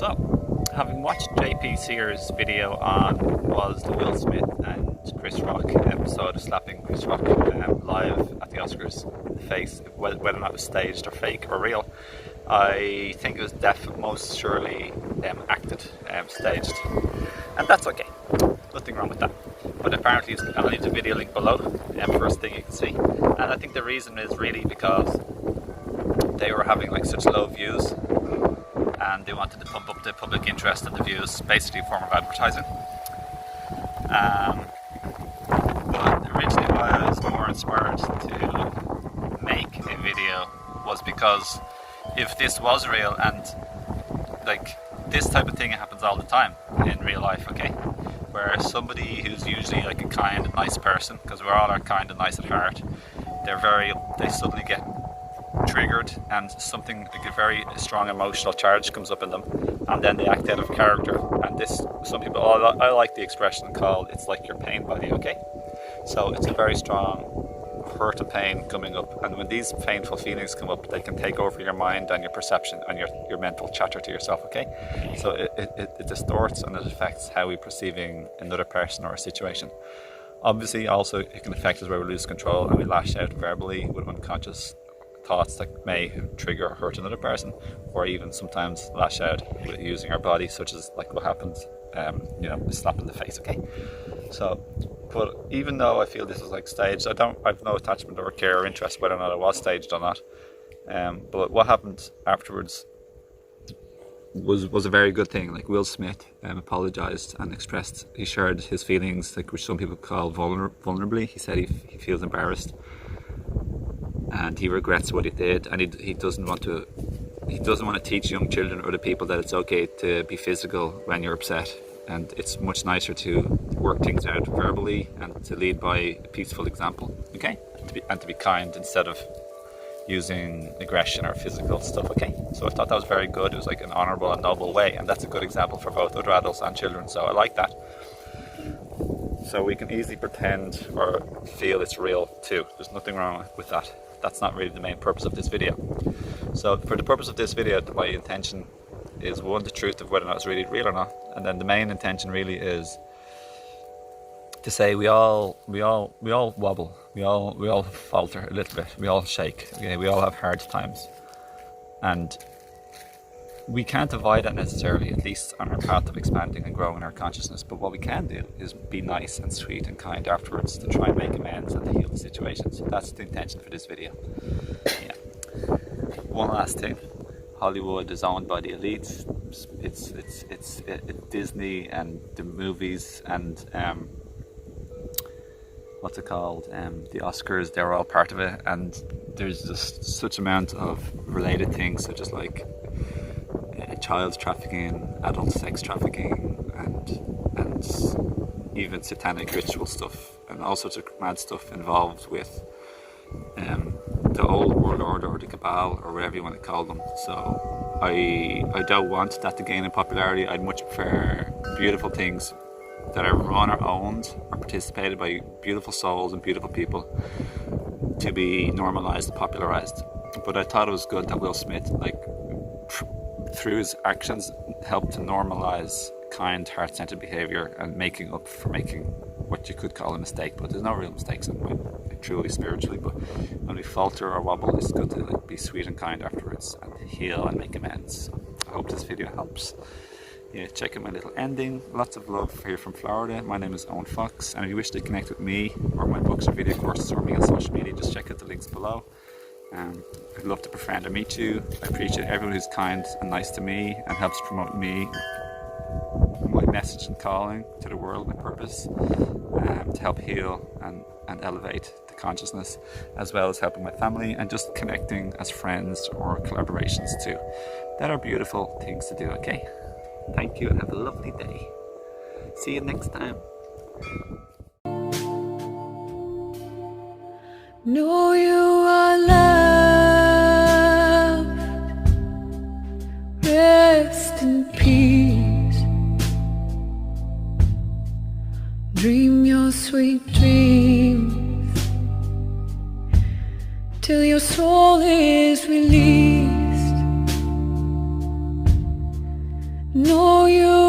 So, having watched JP Sears' video on was the Will Smith and Chris Rock episode of slapping Chris Rock live at the Oscars in the face, whether or not it was staged or fake or real, I think it was most surely acted, staged, and that's okay. Nothing wrong with that. But apparently, I'll leave the video link below. First thing you can see, and I think the reason is really because they were having like such low views, and they wanted to pump up the public interest in the views, basically a form of advertising. But originally why I was more inspired to make a video was because if this was real, and like this type of thing happens all the time in real life, okay? Where somebody who's usually like a kind and nice person, because we all are kind and nice at heart, they suddenly get triggered and something like a very strong emotional charge comes up in them, and then they act out of character. And this, some people, I like the expression called "it's like your pain body," okay? So it's a very strong hurt and pain coming up, and when these painful feelings come up, they can take over your mind and your perception and your mental chatter to yourself, okay? So it distorts and it affects how we're perceiving another person or a situation. Obviously also it can affect us where we lose control and we lash out verbally with unconscious thoughts that may trigger or hurt another person, or even sometimes lash out with using our body, such as like what happens, a slap in the face, okay? So, but even though I feel this is like staged, I've no attachment or care or interest whether or not it was staged or not. But what happened afterwards was a very good thing. Like Will Smith apologized and he shared his feelings, like which some people call vulnerably. He said he feels embarrassed and he regrets what he did, and he doesn't want to teach young children or other people that it's okay to be physical when you're upset, and it's much nicer to work things out verbally and to lead by a peaceful example, okay? And to be kind instead of using aggression or physical stuff, okay? So I thought that was very good. It was like an honourable and noble way, and that's a good example for both other adults and children, so I like that. So we can easily pretend or feel it's real too. There's nothing wrong with that. That's not really the main purpose of this video. So for the purpose of this video, my intention is, one, the truth of whether or not it's really real or not, and then the main intention really is to say we all wobble, we all falter a little bit, we all shake, okay? We all have hard times, and we can't avoid that necessarily, at least on our path of expanding and growing our consciousness. But what we can do is be nice and sweet and kind afterwards to try and make amends and to heal the situation. So that's the intention for this video. Yeah. One last thing. Hollywood is owned by the elites. It's Disney and the movies and what's it called? The Oscars. They're all part of it, and there's just such amount of related things, such as like child trafficking, adult sex trafficking, and even satanic ritual stuff, and all sorts of mad stuff involved with the old world order or the cabal or whatever you want to call them. So I don't want that to gain in popularity. I'd much prefer beautiful things that are run or owned or participated by beautiful souls and beautiful people to be normalized and popularized. But I thought it was good that Will Smith, like, through his actions, helped to normalize kind, heart-centered behaviour and making up for making what you could call a mistake. But there's no real mistakes in life, truly spiritually. But when we falter or wobble, it's good to like be sweet and kind afterwards and heal and make amends. So I hope this video helps. Yeah, check out my little ending. Lots of love here from Florida. My name is Owen Fox, and if you wish to connect with me or my books or video courses or me on social media, just check out the links below. I'd love to befriend or meet you. I appreciate everyone who's kind and nice to me and helps promote me, my message and calling to the world, my purpose, to help heal and elevate the consciousness, as well as helping my family and just connecting as friends or collaborations too. That are beautiful things to do, okay? Thank you and have a lovely day. See you next time. Know you are loved. Rest in peace. Dream your sweet dreams till your soul is released. Know you